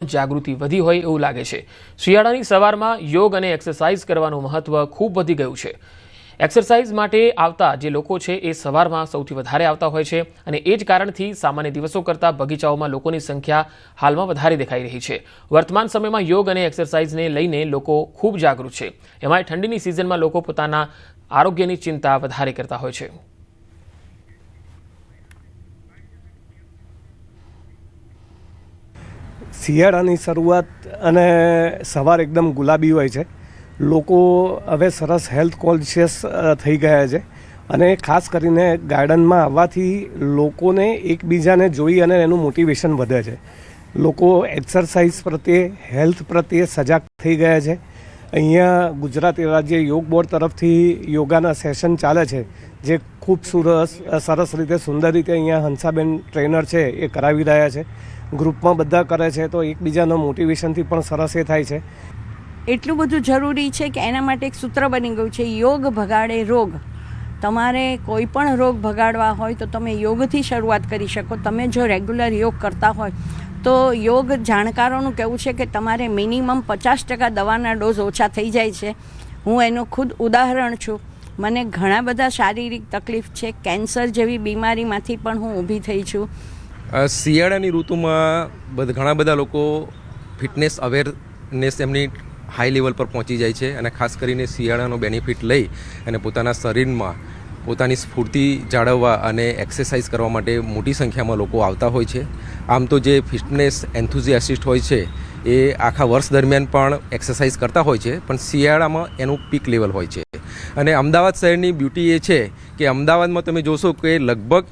જાગૃતિ વધી હોય એવું લાગે છે। શિયાળાની સવારમાં યોગ અને એક્સરસાઇઝ કરવાનું મહત્વ ખૂબ વધી ગયું છે। એક્સરસાઇઝ માટે આવતા જે લોકો છે એ સવારમાં સૌથી વધારે આવતા હોય છે અને એ જ કારણથી સામાન્ય દિવસો કરતાં બગીચાઓમાં લોકોની સંખ્યા હાલમાં વધારે દેખાઈ રહી છે। વર્તમાન સમયમાં યોગ અને એક્સરસાઇઝને લઈને લોકો ખૂબ જાગૃત છે। એમાં ઠંડીની સિઝનમાં લોકો પોતાના આરોગ્યની ચિંતા વધારે કરતા હોય છે। શિયાળાની શરૂઆત અને સવાર એકદમ ગુલાબી હોય છે। લોકો હવે સરસ હેલ્થ કોન્શિયસ થઈ ગયા છે અને ખાસ કરીને ગાર્ડનમાં આવવાથી લોકોને એકબીજાને જોઈ અને એનું મોટિવેશન વધે છે। લોકો એક્સરસાઇઝ પ્રત્યે હેલ્થ પ્રત્યે સજાગ થઈ ગયા છે। અહીંયા ગુજરાત રાજ્ય યોગ બોર્ડ તરફથી યોગાના સેશન ચાલે છે જે ખૂબ સરસ રીતે સુંદર રીતે અહીંયા હંસાબેન ટ્રેનર છે એ કરાવી રહ્યા છે। ગ્રુપમાં બધા કરે છે તો એકબીજાના મોટિવેશનથી પણ સરસ એ થાય છે। એટલું બધું જરૂરી છે કે એના માટે એક સૂત્ર બની ગયું છે, યોગ ભગાડે રોગ। તમારે કોઈ પણ રોગ ભગાડવા હોય તો તમે યોગથી શરૂઆત કરી શકો। તમે જો રેગ્યુલર યોગ કરતા હોય તો યોગ જાણકારોનું કહેવું છે કે તમારે મિનિમમ 50% દવાના ડોઝ ઓછા થઈ જાય છે। હું એનું ખુદ ઉદાહરણ છું। મને ઘણા બધા શારીરિક તકલીફ છે, કેન્સર જેવી બીમારીમાંથી પણ હું ઊભી થઈ છું। શિયાળાની ઋતુમાં ઘણા બધા લોકો ફિટનેસ અવેરનેસ એમની હાઈ લેવલ પર પહોંચી જાય છે અને ખાસ કરીને શિયાળાનો બેનિફિટ લઈ અને પોતાના શરીરમાં પોતાની સ્ફૂર્તિ જાળવવા અને એક્સરસાઇઝ કરવા માટે મોટી સંખ્યામાં લોકો આવતા હોય છે। આમ તો જે ફિટનેસ એન્થુઝિયાસ્ટિસ્ટ હોય છે એ આખા વર્ષ દરમિયાન પણ એક્સરસાઇઝ કરતા હોય છે, પણ શિયાળામાં એનું પીક લેવલ હોય છે। અને અમદાવાદ શહેરની બ્યુટી એ છે કે અમદાવાદમાં તમે જોશો કે લગભગ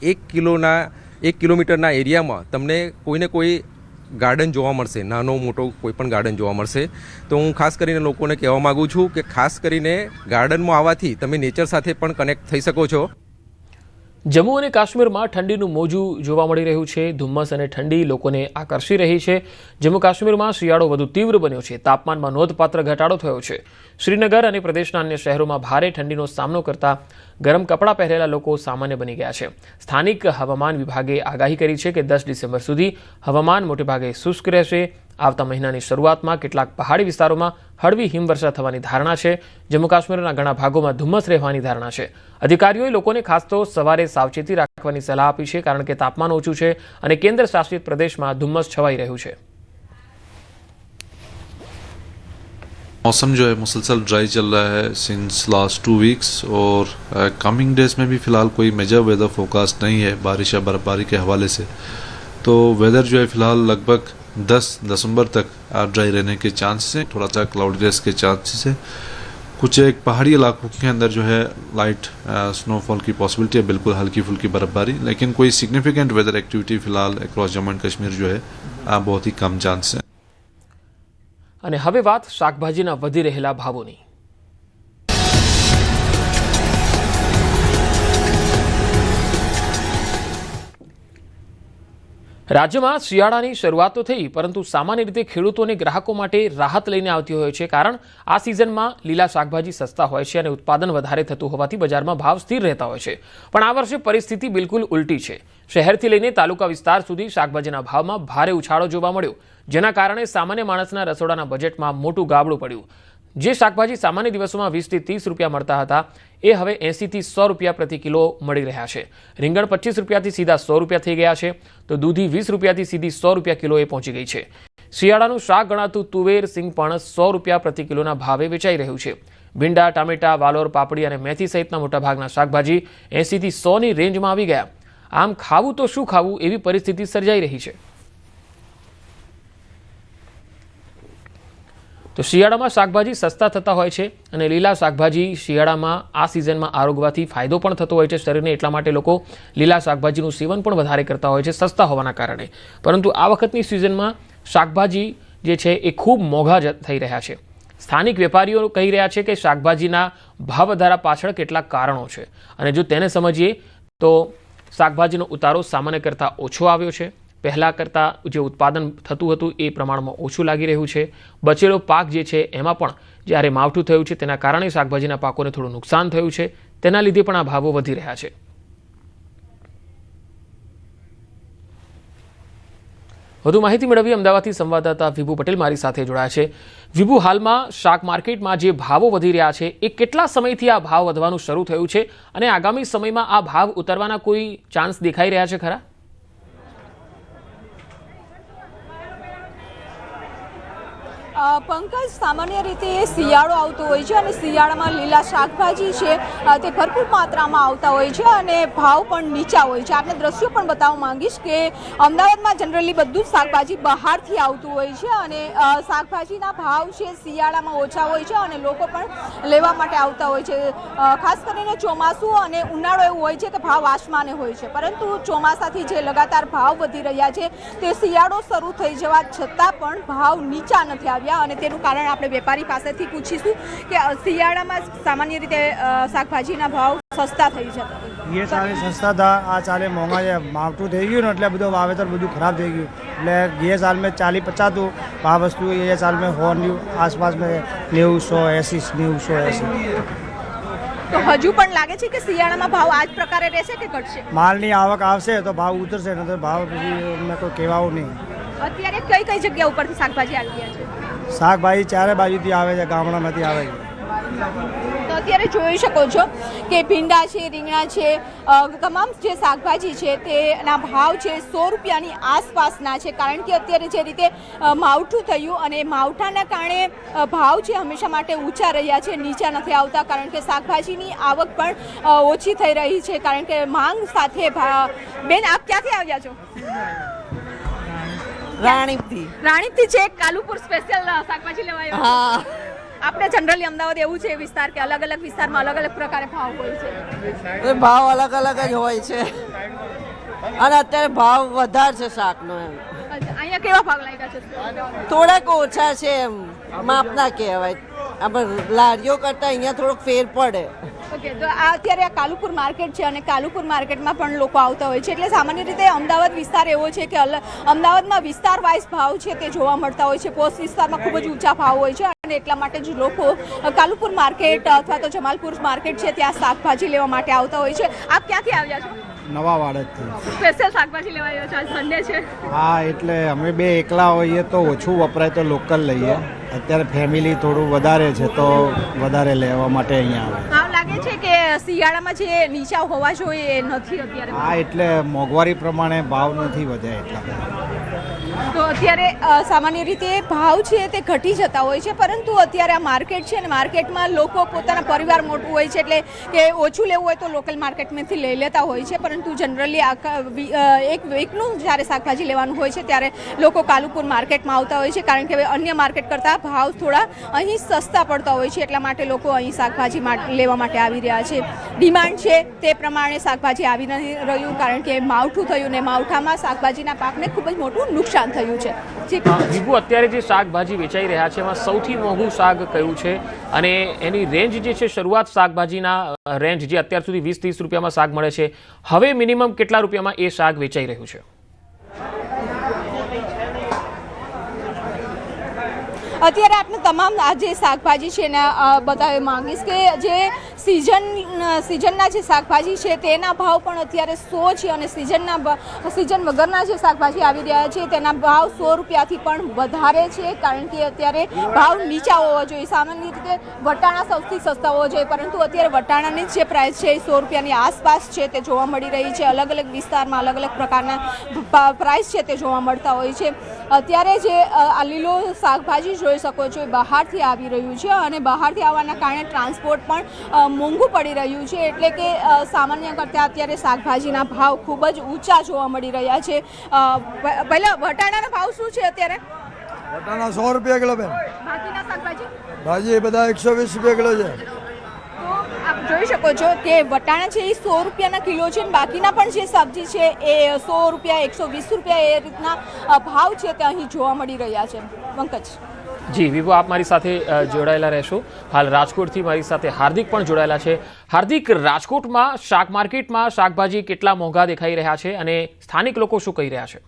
1 કિલોમીટરના એરિયામાં તમને કોઈને કોઈ ગાર્ડન જોવા મળશે, નાનો મોટો કોઈ પણ ગાર્ડન જોવા મળશે। તો હું ખાસ કરીને લોકોને કહેવા માગું છું કે ખાસ કરીને ગાર્ડનમાં આવવાથી તમે નેચર સાથે પણ કનેક્ટ થઈ શકો છો। જમ્મુ અને કાશ્મીરમાં ઠંડીનું મોજું જોવા મળી રહ્યું છે। ધુમ્મસ અને ઠંડી લોકોને આકર્ષી રહી છે। જમ્મુ કાશ્મીરમાં શિયાળો વધુ તીવ્ર બન્યો છે। તાપમાનમાં નોંધપાત્ર ઘટાડો થયો છે। શ્રીનગર અને પ્રદેશના અન્ય શહેરોમાં ભારે ઠંડીનો સામનો કરતા ગરમ કપડાં પહેરેલા લોકો સામાન્ય બની ગયા છે। સ્થાનિક હવામાન વિભાગે આગાહી કરી છે કે 10 ડિસેમ્બર સુધી હવામાન મોટેભાગે શુષ્ક રહેશે। આવતા મહિનાની શરૂઆતમાં કેટલાક પહાડી વિસ્તારોમાં હળવી હિમવર્ષા થવાની ધારણા છે। જમ્મુ કાશ્મીરના ઘણા ભાગોમાં ધુમ્મસ રહેવાની ધારણા છે। અધિકારીઓએ લોકોને ખાસ તો સવારે સાવચેતી રાખવાની સલાહ આપી છે કારણ કે તાપમાન ઓછું છે અને કેન્દ્ર શાસિત પ્રદેશમાં ધુમ્મસ છવાઈ રહ્યું છે। मौसम जो है मुसलसल ड्राई चल रहा है सिंस लास्ट 2 वीक्स और कमिंग डेज में भी फ़िलहाल कोई मेजर वेदर फोरकास्ट नहीं है बारिश या बर्फबारी के हवाले से। तो वेदर जो है फ़िलहाल लगभग 10 दिसंबर तक ड्राई रहने के चांसेस हैं। थोड़ा सा क्लाउडीनेस के चांसेस है। कुछ एक पहाड़ी इलाकों के अंदर जो है लाइट स्नोफॉल की पॉसिबिलिटी है, बिल्कुल हल्की फुल्की बर्फबारी, लेकिन कोई सिग्निफिकेंट वेदर एक्टिविटी फ़िलहाल अक्रॉस जम्मू एंड कश्मीर जो है बहुत ही कम चांस है। અને હવે વાત શાકભાજીના વધી રહેલા ભાવોની। રાજ્યમાં શિયાળાની શરૂઆત તો થઈ પરંતુ સામાન્ય રીતે ખેડૂતો અને ગ્રાહકો માટે રાહત લઈને આવતી હોય છે કારણ આ સિઝનમાં લીલા શાકભાજી સસ્તા હોય છે અને ઉત્પાદન વધારે થતું હોવાથી બજારમાં ભાવ સ્થિર રહેતા હોય છે। પણ આ વર્ષે પરિસ્થિતિ બિલકુલ ઉલટી છે। શહેરથી લઈને તાલુકા વિસ્તાર સુધી શાકભાજીના ભાવમાં ભારે ઉછાળો જોવા મળ્યો, જેના કારણે સામાન્ય માણસના રસોડાના બજેટમાં મોટું ગાબડું પડ્યું। જે શાકભાજી સામાન્ય દિવસોમાં 20 થી 30 રૂપિયા મળતા હતા એ હવે 80 થી 100 રૂપિયા પ્રતિ કિલો મળી રહ્યા છે। રીંગણ 25 રૂપિયાથી સીધા 100 રૂપિયા થઈ ગયા છે તો દૂધી 20 રૂપિયાથી સીધી 100 રૂપિયા કિલોએ પહોંચી ગઈ છે। શિયાળાનું શાક ગણાતું તુવેર સિંગ પણ 100 રૂપિયા પ્રતિ કિલોના ભાવે વેચાઈ રહ્યું છે। ભીંડા, ટામેટા, વાલોર, પાપડી અને મેથી સહિતના મોટાભાગના શાકભાજી 80 થી 100 ની રેન્જમાં આવી ગયા। આમ ખાવું તો શું ખાવું એવી પરિસ્થિતિ સર્જાઈ રહી છે। તો શિયાળામાં શાકભાજી સસ્તા થતા હોય છે અને લીલા શાકભાજી શિયાળામાં આ સિઝનમાં આરોગવાથી ફાયદો પણ થતો હોય છે શરીરને। એટલા માટે લોકો લીલા શાકભાજીનું સેવન પણ વધારે કરતા હોય છે સસ્તા હોવાના કારણે। પરંતુ આ વખતની સિઝનમાં શાકભાજી જે છે એ ખૂબ મોંઘા થઈ રહ્યા છે। સ્થાનિક વેપારીઓ કહી રહ્યા છે કે શાકભાજીના ભાવ વધારા પાછળ કેટલાક કારણો છે અને જો તેને સમજીએ તો શાકભાજીનો ઉતારો સામાન્ય કરતાં ઓછો આવ્યો છે। પહેલાં કરતાં જે ઉત્પાદન થતું હતું એ પ્રમાણમાં ઓછું લાગી રહ્યું છે। બચેલો પાક જે છે એમાં પણ જ્યારે માવઠું થયું છે તેના કારણે શાકભાજીના પાકોને થોડું નુકસાન થયું છે, તેના લીધે પણ આ ભાવો વધી રહ્યા છે। વધુ માહિતી મેળવી અમદાવાદથી સંવાદદાતા વિભુ પટેલ મારી સાથે જોડાયા છે. વિભુ, હાલમાં શાક માર્કેટમાં જે ભાવો વધી રહ્યા છે એ કેટલા સમયથી આ ભાવ વધવાનું શરૂ થયું છે અને આગામી સમયમાં આ ભાવ ઉતરવાના કોઈ ચાન્સ દેખાઈ રહ્યા છે ખરા? પંકજ, સામાન્ય રીતે શિયાળો આવતો હોય છે અને શિયાળામાં લીલા શાકભાજી છે તે ભરપૂર માત્રામાં આવતા હોય છે અને ભાવ પણ નીચા હોય છે. આપને દ્રશ્યો પણ બતાવવા માંગીશ કે અમદાવાદમાં જનરલી બધું જ શાકભાજી બહારથી આવતું હોય છે અને શાકભાજીના ભાવ છે શિયાળામાં ઓછા હોય છે અને લોકો પણ લેવા માટે આવતા હોય છે. ખાસ કરીને ચોમાસું અને ઉનાળો એવું હોય છે કે ભાવ આસમાને હોય છે, પરંતુ ચોમાસાથી જે લગાતાર ભાવ વધી રહ્યા છે તે શિયાળો શરૂ થઈ જવા છતાં પણ ભાવ નીચા નથી આવ્યા અને તેનું કારણ આપણે વેપારી પાસેથી પૂછીશું કે શિયાળામાં સામાન્ય રીતે શાકભાજીના ભાવ સસ્તા થઈ જતા. ये सारे सस्ता था, आ साले महंगा है, मावठું થઈ ગયું ને એટલે બધું વાવેતર બધું ખરાબ થઈ ગયું. એટલે ये साल में 40-50 तो आ वस्तु ये साल में 100 आसपास में 90, 100, 80, 90, 80. તો હજુ પણ લાગે છે કે શિયાળામાં ભાવ આ જ પ્રકારે રહેશે કે ઘટશે? માલની આવક આવશે તો ભાવ ઉતરશે, ન તો ભાવ પછી અમને કોઈ કહેવાવું નહીં. અત્યારે કઈ કઈ જગ્યા ઉપરથી શાકભાજી આવી રહ્યા છે? શાકભાજી ચારે બાજુથી આવે છે, ગામડામાંથી આવે છે. તો અત્યારે જોઈ શકો છો કે ભીંડા છે, રીંગણા છે, તમામ જે શાકભાજી છે તેના ભાવ છે 100 રૂપિયાની આસપાસના છે. કારણ કે અત્યારે જે રીતે માવઠું થયું અને માવઠાના કારણે ભાવ છે હંમેશા માટે ઊંચા રહ્યા છે, નીચા નથી આવતા. કારણ કે શાકભાજીની આવક પણ ઓછી થઈ રહી છે, કારણ કે માંગ સાથે બેન, આપ ક્યાંથી આવ્યા છો? રાણીપથી છે. કાલુપુર સ્પેશિયલ શાકભાજી લેવા આવ્યા? હા. આપણે જનરલી અમદાવાદ એવું છે વિસ્તાર કે અલગ અલગ વિસ્તારમાં અલગ અલગ પ્રકારે ભાવ હોય છે. એ ભાવ અલગ અલગ જ હોય છે અને અત્યારે ભાવ વધારે છે શાકનો. એમ અહીંયા કેવા ભાવ લાગ્યા છે? થોડાક ઓછા છે, એમ માપના કહેવાય. આપણે લારીઓ કરતાં અહીંયા થોડોક ફેર પડે. ઓકે, તો આ અત્યારે આ કાલુપુર માર્કેટ છે અને કાલુપુર માર્કેટમાં પણ લોકો આવતા હોય છે. એટલે સામાન્ય રીતે અમદાવાદ વિસ્તાર એવો છે કે અમદાવાદમાં વિસ્તાર વાઇઝ ભાવ છે તે જોવા મળતા હોય છે. પોસ્ટ વિસ્તારમાં ખૂબ જ ઊંચા ભાવ હોય છે અને એટલા માટે જ લોકો કાલુપુર માર્કેટ અથવા તો જમાલપુર માર્કેટ છે ત્યાં શાકભાજી લેવા માટે આવતા હોય છે. આપ ક્યાંથી આવ્યા છો? નવા વાડજથી. સ્પેશિયલ શાકભાજી લેવા આવ્યા છો? આજ સન્ડે છે. હા, એટલે અમે બે એકલા હોઈએ તો ઓછું વપરાય તો લોકલ લઈએ. અત્યારે ફેમિલી થોડું વધારે છે તો વધારે લેવા માટે અહીંયા આવે. ભાવ લાગે છે કે શિયાળામાં જે નીચા હોવા જોઈએ એ નથી અત્યારે? હા, એટલે મોંઘવારી પ્રમાણે ભાવ નથી વધ્યા એટલા. તો અત્યારે સામાન્ય રીતે ભાવ છે તે ઘટી જતા હોય છે, પરંતુ અત્યારે આ માર્કેટ છે ને માર્કેટમાં લોકો પોતાના પરિવાર મોટું હોય છે એટલે કે ઓછું લેવું હોય તો લોકલ માર્કેટમાંથી લઈ લેતા હોય છે. પરંતુ જનરલી એક વીકનું જ્યારે શાકભાજી લેવાનું હોય છે ત્યારે લોકો કાલુપુર માર્કેટમાં આવતા હોય છે, કારણ કે અન્ય માર્કેટ કરતાં ભાવ થોડા અહીં સસ્તા પડતા હોય છે. એટલા માટે લોકો અહીં શાકભાજી લેવા માટે આવી રહ્યા છે. ડિમાન્ડ છે તે પ્રમાણે શાકભાજી આવી નથી રહ્યું, કારણ કે માવઠું થયું ને માવઠામાં શાકભાજીના પાકને ખૂબ જ મોટું નુકસાન થયું છે. વિભુ, અત્યારે જે શાકભાજી વેચાઈ રહ્યા છે એમાં સૌથી મોંઘું શાક કયું છે અને એની રેન્જ જે છે, શરૂઆત શાકભાજીના રેન્જ જે અત્યાર સુધી 20-30 રૂપિયામાં શાક મળે છે, હવે મિનિમમ કેટલા રૂપિયામાં એ શાક વેચાઈ રહ્યું છે? અત્યારે આપણે તમામ આ જે શાકભાજી છે એને બતાવવા માંગીશ કે જે સિઝનના જે શાકભાજી છે તેના ભાવ પણ અત્યારે 100 છે અને સિઝન વગરના જે શાકભાજી આવી રહ્યા છે તેના ભાવ 100 રૂપિયાથી પણ વધારે છે, કારણ કે અત્યારે ભાવ નીચા હોવા જોઈએ. સામાન્ય રીતે વટાણા સૌથી સસ્તા હોવા જોઈએ, પરંતુ અત્યારે વટાણાની જે પ્રાઇસ છે એ 100 રૂપિયાની આસપાસ છે તે જોવા મળી રહી છે. અલગ અલગ વિસ્તારમાં અલગ અલગ પ્રકારના પ્રાઇસ છે તે જોવા મળતા હોય છે. અત્યારે જે આ લીલો શાકભાજી જોઈ શકો છો એ બહારથી આવી રહ્યું છે અને બહારથી આવવાના કારણે ટ્રાન્સપોર્ટ પણ મોંઘું પડી રહ્યું છે. એટલે કે સામાન્ય કરતાં અત્યારે શાકભાજીના ભાવ ખૂબ જ ઊંચા જોવા મળી રહ્યા છે. પહેલાં વટાણાના ભાવ શું છે અત્યારે? વટાણા 100 રૂપિયા કિલો બેન. બાકીના શાકભાજી? ભાજી એ બધા 120 રૂપિયા કિલો છે. તો આપ જોઈ શકો છો કે વટાણા છે એ 100 રૂપિયાના કિલો છે અને બાકીના પણ જે સબ્જી છે એ 100 રૂપિયા, 120 રૂપિયા એ રીતના ભાવ છે તે અહીં જોવા મળી રહ્યા છે. પંકજ. જી વિભુ, આપ મારી સાથે જોડાયેલા રહેશો. હાલ રાજકોટથી મારી સાથે હાર્દિક પણ જોડાયેલા છે. હાર્દિક, રાજકોટમાં શાક માર્કેટમાં શાકભાજી કેટલા મોંઘા દેખાઈ રહ્યા છે અને સ્થાનિક લોકો શું કહી રહ્યા છે?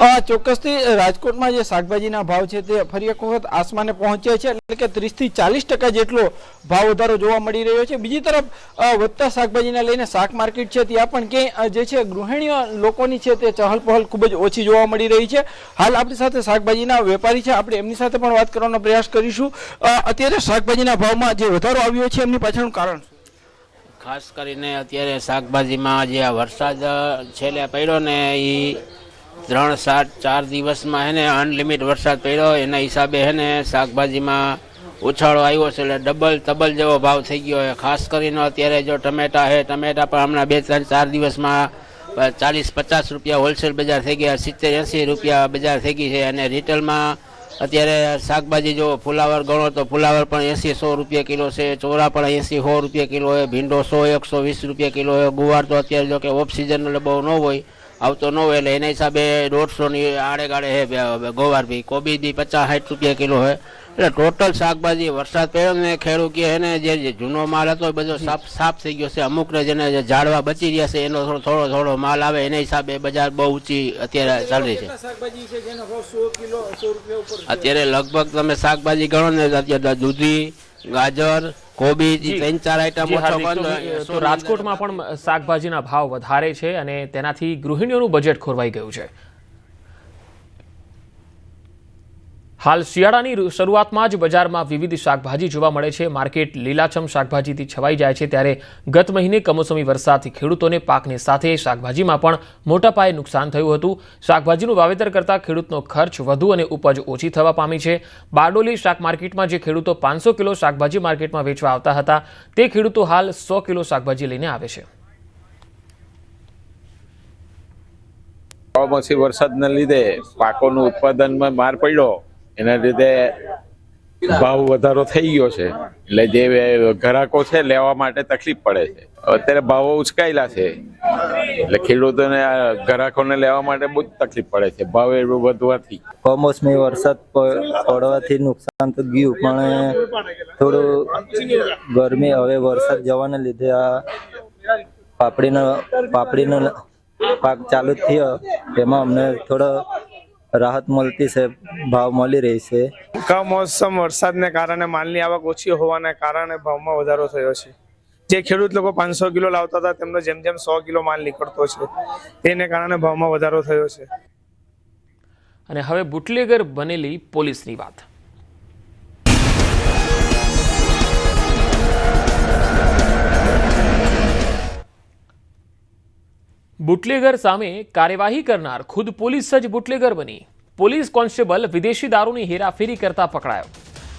ચોક્કસથી રાજકોટમાં જે શાકભાજીના ભાવ છે તે ફરી એક વખત આસમાને પહોંચ્યા છે, એટલે કે 30 થી 40% જેટલો ભાવ વધારો જોવા મળી રહ્યો છે. બીજી તરફ વધતા શાકભાજીને લઈને શાક માર્કેટ છે ત્યાં પણ ક્યાંય જે છે ગૃહિણીઓ લોકોની છે તે ચહલ પહલ ખૂબ જ ઓછી જોવા મળી રહી છે. હાલ આપણી સાથે શાકભાજીના વેપારી છે, આપણે એમની સાથે પણ વાત કરવાનો પ્રયાસ કરીશું. અત્યારે શાકભાજીના ભાવમાં જે વધારો આવ્યો છે એમની પાછળનું કારણ શું? ખાસ કરીને અત્યારે શાકભાજીમાં જે આ વરસાદ છેલ્લે પડ્યો ને એ 3-4 દિવસમાં હે ને અનલિમિટ વરસાદ પડ્યો, એના હિસાબે હે ને શાકભાજીમાં ઉછાળો આવ્યો છે, એટલે ડબલ જેવો ભાવ થઈ ગયો છે. ખાસ કરીને અત્યારે જો ટમેટા પણ હમણાં 2-3-4 દિવસમાં 40-50 રૂપિયા હોલસેલ બજાર થઈ ગયા, 70-80 રૂપિયા બજાર થઈ ગઈ છે. અને રિટેલમાં અત્યારે શાકભાજી જો ફુલાવર ગણો તો ફુલાવર પણ 80-100 રૂપિયા કિલો છે, ચોરા પણ 80-100 રૂપિયા કિલો છે, ભીંડો 100-120 રૂપિયા કિલો છે, ગુવાર તો અત્યારે જો કે ઓફ સિઝન એટલે બહુ ન હોય, આવતો ન હોય, એટલે એના હિસાબે 150ની આડે ગાડે છે ગોવાર બી, કોબી બી 50-60 રૂપિયા કિલો છે. એટલે ટોટલ શાકભાજી વરસાદ પડ્યો ને ખેડૂત કે ને જે જૂનો માલ હતો બધો સાફ થઈ ગયો છે. અમુકને જેને ઝાડવા બચી રહ્યા છે એનો થોડો માલ આવે, એના હિસાબે બજાર બહુ ઊંચી અત્યારે ચાલી છે. અત્યારે લગભગ તમે શાકભાજી ગણો ને અત્યારે દૂધી, ગાજર, કોબી 3-4 આઈટમ. તો રાજકોટમાં પણ શાકભાજીના ભાવ વધારે છે અને તેનાથી ગૃહિણીઓનું બજેટ ખોરવાઈ ગયું છે. હાલ શિયાળાની શરૂઆતમાં જ બજારમાં વિવિધ શાકભાજી જોવા મળે છે. માર્કેટ લીલાછમ શાકભાજીથી છવાઈ જાય છે, ત્યારે ગત મહિને કમોસમી વરસાદથી ખેડૂતોને પાકની સાથે શાકભાજીમાં પણ મોટા પાયે નુકસાન થયું હતું. શાકભાજીનું વાવેતર કરતા ખેડૂતનો ખર્ચ વધુ અને ઉપજ ઓછી થવા પામી છે. બારડોલી શાક માર્કેટમાં જે ખેડૂતો 500 કિલો શાકભાજી માર્કેટમાં વેચવા આવતા હતા તે ખેડૂતો હાલ 100 કિલો શાકભાજી લઈને આવે છે. કમોસમી વરસાદના લીધે પાકોનું ઉત્પાદનમાં માર પડ્યો, એના લીધે ભાવ વધારો થઈ ગયો છે, એટલે જે ગ્રાહકો છે લેવા માટે તકલીફ પડે છે. અત્યારે ભાવો ઉચકાયેલા છે એટલે ખેડૂતોને ગ્રાહકોને લેવા માટે બહુ તકલીફ પડે છે ભાવ એટલું વધવાથી. કમોસમી વરસાદ પડવાથી નુકસાન તો ગયું, પણ થોડું ગરમી, હવે વરસાદ જવાને લીધે આ પાપડીનો પાક ચાલુ થયો, તેમાં અમને થોડો રાહત મળતી છે, ભાવ મળી રહી છે. કમોસમ વરસાદને કારણે માલની આવક ઓછી હોવાને કારણે ભાવમાં વધારો થયો છે. જે ખેડૂત લોકો 500 કિલો લાવતા હતા તેમનો જેમ 100 કિલો માલ નીકળતો છે, તેને કારણે ભાવમાં વધારો થયો છે. અને હવે બુટલેગર બનેલી પોલીસની વાત. બુટલેગર સામે કાર્યવાહી કરનાર ખુદ પોલીસ જ બુટલેગર બની. પોલીસ કોન્સ્ટેબલ વિદેશી દારૂની હેરાફેરી કરતા પકડાયો.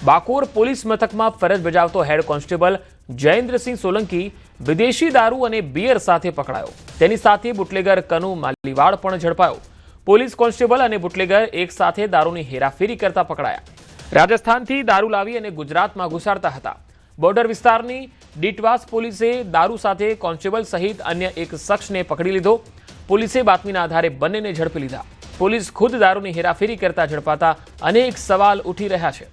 બાકોર પોલીસ મથકમાં ફરજ બજાવતો હેડ કોન્સ્ટેબલ જયેન્દ્રસિંહ સોલંકી વિદેશી દારૂ અને બિયર સાથે પકડાયો. તેની સાથે બુટલેગર કનુ માલીવાડ પણ ઝડપાયો. પોલીસ કોન્સ્ટેબલ અને બુટલેગર એક સાથે દારૂની હેરાફેરી કરતા પકડાયા. રાજસ્થાનથી દારૂ લાવી અને ગુજરાતમાં ઘુસાડતા હતા. બોર્ડર વિસ્તારની ડીટવાસ પોલીસે દારૂ સાથે કોન્સ્ટેબલ સહિત અન્ય એક શખ્સને પકડી લીધો. પોલીસે બાતમીના આધારે બંનેને ઝડપી લીધા. પોલીસ ખુદ દારૂની હેરાફેરી કરતા ઝડપાતા અનેક સવાલ ઉઠી રહ્યા છે.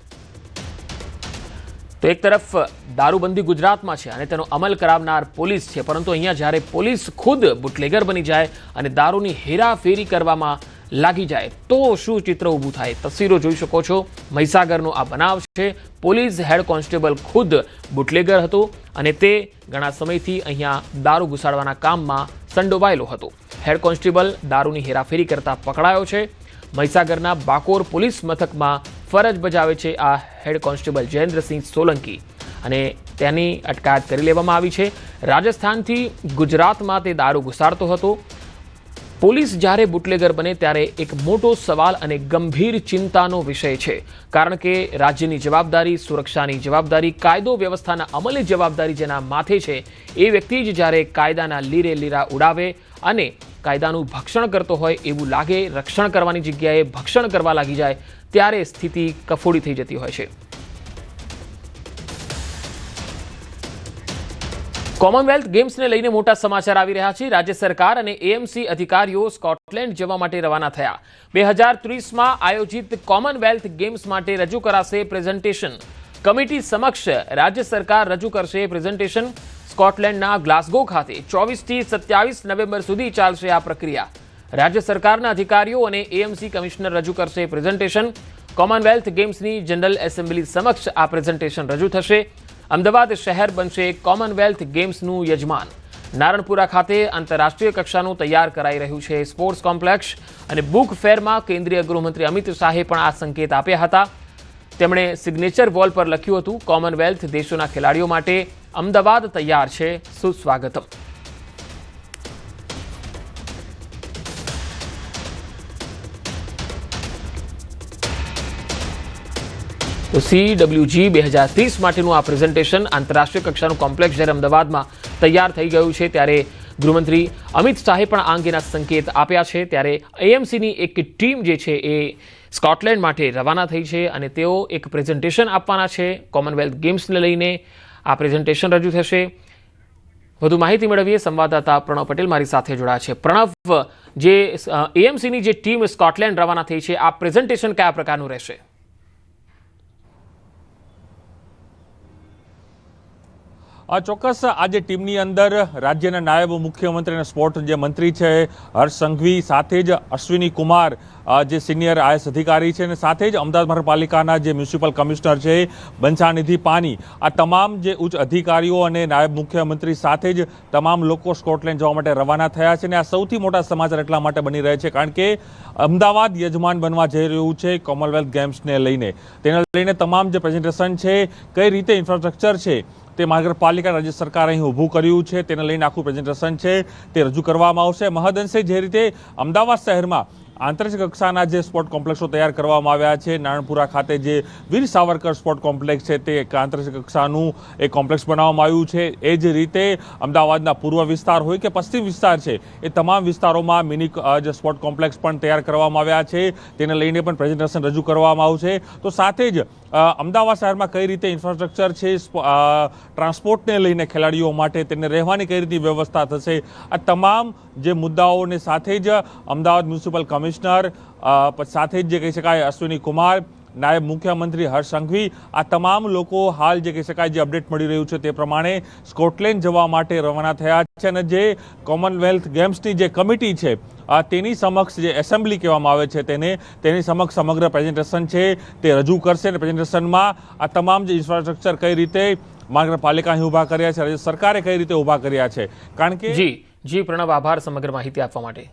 તો એક તરફ દારૂબંધી ગુજરાતમાં છે અને તેનો અમલ કરાવનાર પોલીસ છે, પરંતુ અહીંયા જ્યારે પોલીસ ખુદ બુટલેગર બની જાય અને દારૂની હેરાફેરી કરવામાં લાગી જાય તો શું ચિત્ર ઊભું થાય? તસવીરો જોઈ શકો છો. મહીસાગરનો આ બનાવ છે. પોલીસ હેડ કોન્સ્ટેબલ ખુદ બુટલેગર હતો અને તે ઘણા સમયથી અહીંયા દારૂ ઘુસાડવાના કામમાં સંડોવાયેલો હતો. હેડ કોન્સ્ટેબલ દારૂની હેરાફેરી કરતા પકડાયો છે. મહીસાગરના બાકોર પોલીસ મથકમાં ફરજ બજાવે છે આ હેડ કોન્સ્ટેબલ જયેન્દ્રસિંહ સોલંકી અને તેની અટકાયત કરી લેવામાં આવી છે. રાજસ્થાનથી ગુજરાતમાં તે દારૂ ઘુસાડતો હતો. પોલીસ જ્યારે બુટલેગર બને ત્યારે એક મોટો સવાલ અને ગંભીર ચિંતાનો વિષય છે, કારણ કે રાજ્યની જવાબદારી, સુરક્ષાની જવાબદારી, કાયદો વ્યવસ્થાના અમલની જવાબદારી જેના માથે છે એ વ્યક્તિ જ જ્યારે કાયદાના લીરે લીરા ઉડાવે અને કાયદાનું ભક્ષણ કરતો હોય એવું લાગે, રક્ષણ કરવાની જગ્યાએ ભક્ષણ કરવા લાગી જાય, ત્યારે સ્થિતિ કફોડી થઈ જતી હોય છે. કોમનવેલ્થ ગેમ્સને લઈને મોટા સમાચાર આવી રહ્યા છે. રાજ્ય સરકાર અને એએમસી અધિકારીઓ સ્કોટલેન્ડ જવા માટે રવાના થયા. 2030માં આયોજિત કોમનવેલ્થ ગેમ્સ માટે રજૂ કરાશે પ્રેઝન્ટેશન. કમિટી સમક્ષ રાજ્ય સરકાર રજૂ કરશે પ્રેઝન્ટેશન. સ્કોટલેન્ડના ગ્લાસગો ખાતે 24 થી 27 નવેમ્બર સુધી ચાલશે આ પ્રક્રિયા. રાજ્ય સરકારના અધિકારીઓ અને એએમસી કમિશનર રજૂ કરશે પ્રેઝન્ટેશન. કોમનવેલ્થ ગેમ્સની જનરલ એસેમ્બલી સમક્ષ આ પ્રેઝન્ટેશન રજૂ થશે. અમદાવાદ શહેર બનશે કોમનવેલ્થ ગેમ્સનું યજમાન. નારણપુરા ખાતે આંતરરાષ્ટ્રીય કક્ષાનું તૈયાર કરાઈ રહ્યું છે સ્પોર્ટ્સ કોમ્પ્લેક્સ અને બુક ફેરમાં કેન્દ્રીય ગૃહમંત્રી અમિત શાહે પણ આ સંકેત આપ્યા હતા. તેમણે સિગ્નેચર વોલ પર લખ્યું હતું, કોમનવેલ્થ દેશોના ખેલાડીઓ માટે અમદાવાદ તૈયાર છે, સુસ્વાગતમ. તો CWG 2030 માટેનું આ પ્રેઝન્ટેશન આંતરરાષ્ટ્રીય કક્ષાનું કોમ્પ્લેક્સ જ્યારે અમદાવાદમાં તૈયાર થઈ ગયું છે ત્યારે ગૃહમંત્રી અમિત શાહે પણ આ અંગેના સંકેત આપ્યા છે. ત્યારે એએમસીની એક ટીમ જે છે એ સ્કોટલેન્ડ માટે રવાના થઈ છે અને તેઓ એક પ્રેઝન્ટેશન આપવાના છે. કોમનવેલ્થ ગેમ્સને લઈને આ પ્રેઝન્ટેશન રજૂ થશે. વધુ માહિતી મેળવીએ, સંવાદદાતા પ્રણવ પટેલ મારી સાથે જોડાયા છે. પ્રણવ, જે એએમસીની જે ટીમ સ્કોટલેન્ડ રવાના થઈ છે, આ પ્રેઝન્ટેશન કયા પ્રકારનું રહેશે? ચોક્કસ આજે ટીમની અંદર રાજ્યના નાયબ મુખ્યમંત્રી અને સ્પોર્ટ જે મંત્રી છે હર્ષ સંઘવી, સાથે જ અશ્વિની કુમાર જે સિનિયર આઈએએસ અધિકારી છે, અને સાથે જ અમદાવાદ મહાનગરપાલિકાના જે મ્યુનિસિપલ કમિશનર છે બંછાનિધિ પાની, આ તમામ જે ઉચ્ચ અધિકારીઓ અને નાયબ મુખ્યમંત્રી સાથે જ તમામ લોકો સ્કોટલેન્ડ જવા માટે રવાના થયા છે. અને આ સૌથી મોટા સમાચાર એટલા માટે બની રહ્યા છે કારણ કે અમદાવાદ યજમાન બનવા જઈ રહ્યું છે કોમનવેલ્થ ગેમ્સને લઈને. તેને લઈને તમામ જે પ્રેઝન્ટેશન છે, કઈ રીતે ઇન્ફ્રાસ્ટ્રક્ચર છે તે મહાનગરપાલિકા રાજ્ય સરકારે અહીં ઊભું કર્યું છે, તેને લઈને આખું પ્રેઝન્ટેશન છે તે રજૂ કરવામાં આવશે. મહદઅંશે જે રીતે અમદાવાદ શહેરમાં આંતરરાષ્ટ્રીય કક્ષાના જે સ્પોર્ટ કોમ્પ્લેક્સો તૈયાર કરવામાં આવ્યા છે, નારણપુરા ખાતે જે વીર સાવરકર સ્પોર્ટ કોમ્પ્લેક્સ છે તે એક આંતરરાષ્ટ્રીય કક્ષાનું એક કોમ્પ્લેક્સ બનાવવામાં આવ્યું છે. એ જ રીતે અમદાવાદના પૂર્વ વિસ્તાર હોય કે પશ્ચિમ વિસ્તાર છે, એ તમામ વિસ્તારોમાં મિની જે સ્પોર્ટ કોમ્પ્લેક્સ પણ તૈયાર કરવામાં આવ્યા છે. તેને લઈને પણ પ્રેઝન્ટેશન રજૂ કરવામાં આવશે. તો સાથે જ અમદાવાદ શહેરમાં કઈ રીતે ઇન્ફ્રાસ્ટ્રક્ચર છે ટ્રાન્સપોર્ટને લઈને ખેલાડીઓ માટે, તેને રહેવાની કઈ રીતની વ્યવસ્થા થશે, આ તમામ જે મુદ્દાઓને સાથે જ અમદાવાદ મ્યુનિસિપલ કમિશનર, સાથે જ જે કહી શકાય અશ્વિની કુમાર, નાયબ મુખ્યમંત્રી હર્ષ સંઘવી, આ તમામ લોકો હાલ જે કહી શકાય જે અપડેટ મળી રહ્યું છે તે પ્રમાણે સ્કોટલેન્ડ જવા માટે રવાના થયા છે. અને જે કોમનવેલ્થ ગેમ્સની જે કમિટી છે તેની સમક્ષ જે એસેમ્બલી કહેવામાં આવે છે તેની સમક્ષ સમગ્ર પ્રેઝન્ટેશન છે તે રજૂ કરશે. અને પ્રેઝન્ટેશનમાં આ તમામ જે ઇન્ફ્રાસ્ટ્રક્ચર કઈ રીતે મહાનગરપાલિકા અહીં ઊભા કર્યા છે, રાજ્ય સરકારે કઈ રીતે ઊભા કર્યા છે, કારણ કે જી પ્રણવ, આભાર સમગ્ર માહિતી આપવા માટે.